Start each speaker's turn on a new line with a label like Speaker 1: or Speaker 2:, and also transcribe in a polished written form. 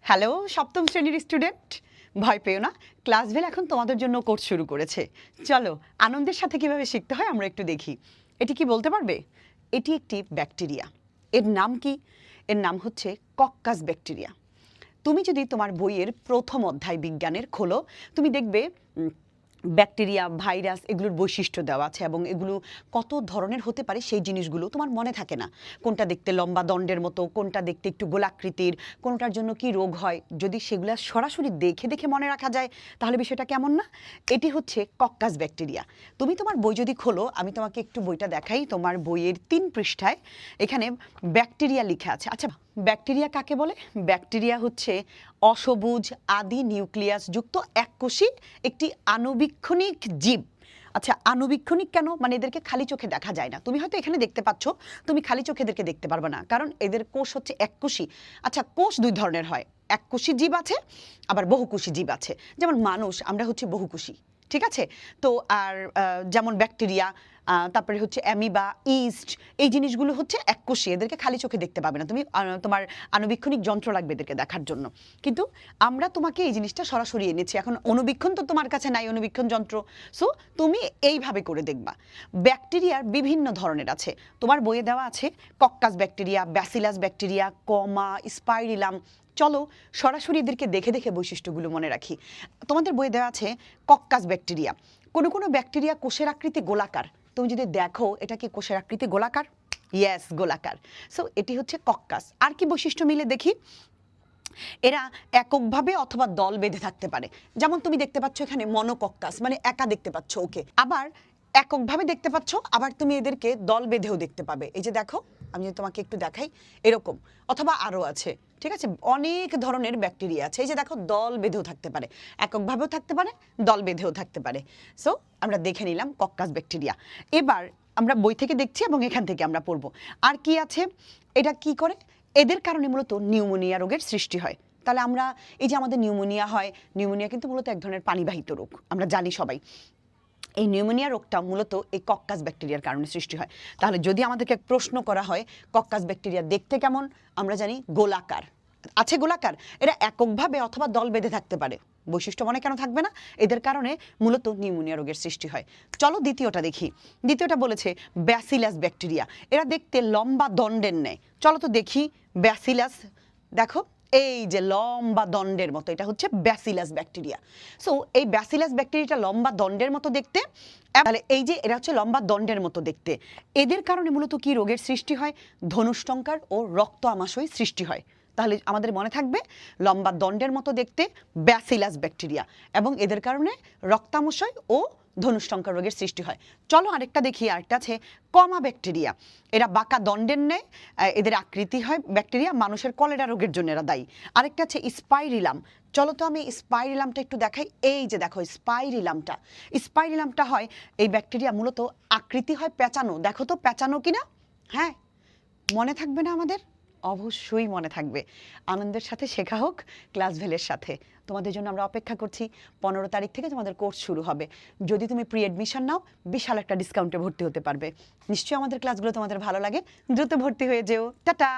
Speaker 1: Hello সপ্তম শ্রেণীর student, ভয় পেও না। ক্লাসভেল এখন তোমাদের জন্য কোর্স শুরু করেছে। চলো আনন্দের সাথে কিভাবে শিখতে হয় আমরা একটু দেখি। এটি কি বলতে পারবে? এটি একটি ব্যাকটেরিয়া। এর নাম কি? এর নাম হচ্ছে কক্কাস ব্যাকটেরিয়া। তুমি যদি তোমার বইয়ের প্রথম অধ্যায় বিজ্ঞানের খোলো, তুমি দেখবে ব্যাকটেরিয়া, ভাইরাস এগুলোর বৈশিষ্ট্য দেওয়া আছে এবং এগুলো কত ধরনের হতে পারে সেই জিনিসগুলো তোমার মনে থাকে না। কোনটা দেখতে লম্বা দণ্ডের মতো, কোনটা দেখতে একটু গোলাকৃতির, কোনটার জন্য কি রোগ হয়, যদি সেগুলো সরাসরি দেখে দেখে মনে রাখা যায় তাহলে বিষয়টা কেমন না? এটি হচ্ছে কক্কাস ব্যাকটেরিয়া। তুমি তোমার বই যদি খোলো, আমি তোমাকে একটু বইটা দেখাই। তোমার বইয়ের 3 পৃষ্ঠায় এখানে ব্যাকটেরিয়া লেখা আছে। আচ্ছা, ব্যাকটেরিয়া কাকে বলে? ব্যাকটেরিয়া হচ্ছে অসবুজ আদি নিউক্লিয়াস যুক্ত এককোষী একটি আণুবীক্ষণিক জীব। আচ্ছা, আণুবীক্ষণিক কেন? মানে এদেরকে খালি চোখে দেখা যায় না। তুমি হয়তো এখানে দেখতে পাচ্ছ, তুমি খালি চোখে এদেরকে দেখতে পারবে না, কারণ এদের কোষ হচ্ছে এককোষী। আচ্ছা, কোষ দুই ধরনের হয়, এককোষী জীব আছে আবার বহুকোষী জীব আছে। যেমন মানুষ, আমরা হচ্ছে বহুকোষী, ঠিক আছে? তো আর যেমন ব্যাকটেরিয়া, তারপরে হচ্ছে অ্যামিবা, ইস্ট, এই জিনিসগুলো হচ্ছে এককোষী, এদেরকে খালি চোখে দেখতে পাবে না তুমি। তোমার আণুবীক্ষণিক যন্ত্র লাগবে এদেরকে দেখার জন্য। কিন্তু আমরা তোমাকে এই জিনিসটা সরাসরি এনেছি। এখন অণুবীক্ষণ তো তোমার কাছে নাই, অণুবীক্ষণ যন্ত্র। সো তুমি এইভাবে করে দেখবা। ব্যাকটেরিয়ার বিভিন্ন ধরনের আছে, তোমার বইয়ে দেওয়া আছে কক্কাস ব্যাকটেরিয়া, ব্যাসিলাস ব্যাকটেরিয়া, কমা, স্পাইরিলাম। চলো সরাসরি এদেরকে দেখে দেখে বৈশিষ্ট্যগুলো মনে রাখি। তোমাদের বইয়ে দেওয়া আছে কক্কাস ব্যাকটেরিয়া। কোনো কোনো ব্যাকটেরিয়া কোষের আকৃতি গোলাকার। তুমি যদি দেখো, এটা কি কোষের আকৃতি গোলাকার? ইয়েস, গোলাকার। সো এটি হচ্ছে কক্কাস। আর কি বৈশিষ্ট্য মিলে দেখি? এরা এককভাবে অথবা দল বেঁধে থাকতে পারে। যেমন তুমি দেখতে পাচ্ছ এখানে মনোকক্কাস, মানে একা দেখতে পাচ্ছ ওকে। আবার এককভাবে দেখতে পাচ্ছ, আবার তুমি এদেরকে দল বেঁধেও দেখতে পাবে। এই যে দেখো, আমি যদি তোমাকে একটু দেখাই, এরকম। অথবা আরও আছে, ঠিক আছে? অনেক ধরনের ব্যাকটেরিয়া আছে। এই যে দেখো, দল বেঁধেও থাকতে পারে, এককভাবেও থাকতে পারে, দল বেঁধেও থাকতে পারে। সো আমরা দেখে নিলাম কক্কাস ব্যাকটেরিয়া। এবার আমরা বই থেকে দেখছি এবং এখান থেকে আমরা পড়বো। আর কি আছে? এটা কি করে? এদের কারণে মূলত নিউমোনিয়া রোগের সৃষ্টি হয়। তাহলে আমরা, এই যে আমাদের নিউমোনিয়া হয়, নিউমোনিয়া কিন্তু মূলত এক ধরনের পানিবাহিত রোগ, আমরা জানি সবাই। এই নিউমোনিয়া রোগটা মূলত এই কক্কাস ব্যাকটেরিয়ার কারণে সৃষ্টি হয়। তাহলে যদি আমাদেরকে প্রশ্ন করা হয় কক্কাস ব্যাকটেরিয়া দেখতে কেমন, আমরা জানি গোলাকার আছে, গোলাকার। এরা এককভাবে অথবা দল বেঁধে থাকতে পারে। বৈশিষ্ট্য মনে কেন থাকবে না? এদের কারণে মূলত নিউমোনিয়া রোগের সৃষ্টি হয়। চলো দ্বিতীয়টা দেখি। দ্বিতীয়টা বলেছে ব্যাসিলাস ব্যাকটেরিয়া। এরা দেখতে লম্বা দণ্ডের ন্যায়। চলো তো দেখি ব্যাসিলাস। দেখো, এই যে লম্বা দণ্ডের মতো, এটা হচ্ছে ব্যাসিলাস ব্যাকটেরিয়া। সো এই ব্যাসিলাস ব্যাকটেরিয়াটা লম্বা দণ্ডের মতো দেখতে। তাহলে এই যে এরা হচ্ছে লম্বা দণ্ডের মতো দেখতে, এদের কারণে মূলত কি রোগের সৃষ্টি হয়? ধনুষ্টঙ্কার ও রক্ত আমাশয় সৃষ্টি হয়। তাহলে আমাদের মনে থাকবে লম্বা দণ্ডের মতো দেখতে ব্যাসিলাস ব্যাকটেরিয়া, এবং এদের কারণে রক্তামশয় ও ধনুষ্টঙ্কার রোগের সৃষ্টি হয়। চলো আরেকটা দেখি। আরেকটা আছে কমা ব্যাকটেরিয়া। এরা বাঁকা দণ্ডের ন্যায়, এদের আকৃতি হয়। ব্যাকটেরিয়া মানুষের কলেরা রোগের জন্য এরা দায়ী। আরেকটা আছে স্পাইরিলাম। চলো তো আমি স্পাইরিলামটা একটু দেখাই। এই যে দেখো স্পাইরিলামটা, স্পাইরিলামটা হয়, এই ব্যাকটেরিয়া মূলত আকৃতি হয় পেঁচানো। দেখো তো পেঁচানো কিনা? হ্যাঁ, মনে থাকবে না আমাদের? অবশ্যই মনে থাকবে। আনন্দের সাথে শেখা হোক ক্লাসভেলের সাথে। তোমাদের জন্য আমরা অপেক্ষা করছি। 15 তারিখ থেকে তোমাদের কোর্স শুরু হবে। যদি তুমি প্রি অ্যাডমিশন নাও, বিশাল একটা ডিসকাউন্টে ভর্তি হতে পারবে। নিশ্চয়ই আমাদের ক্লাসগুলো তোমাদের ভালো লাগে। দ্রুত ভর্তি হয়ে যেও। টাটা।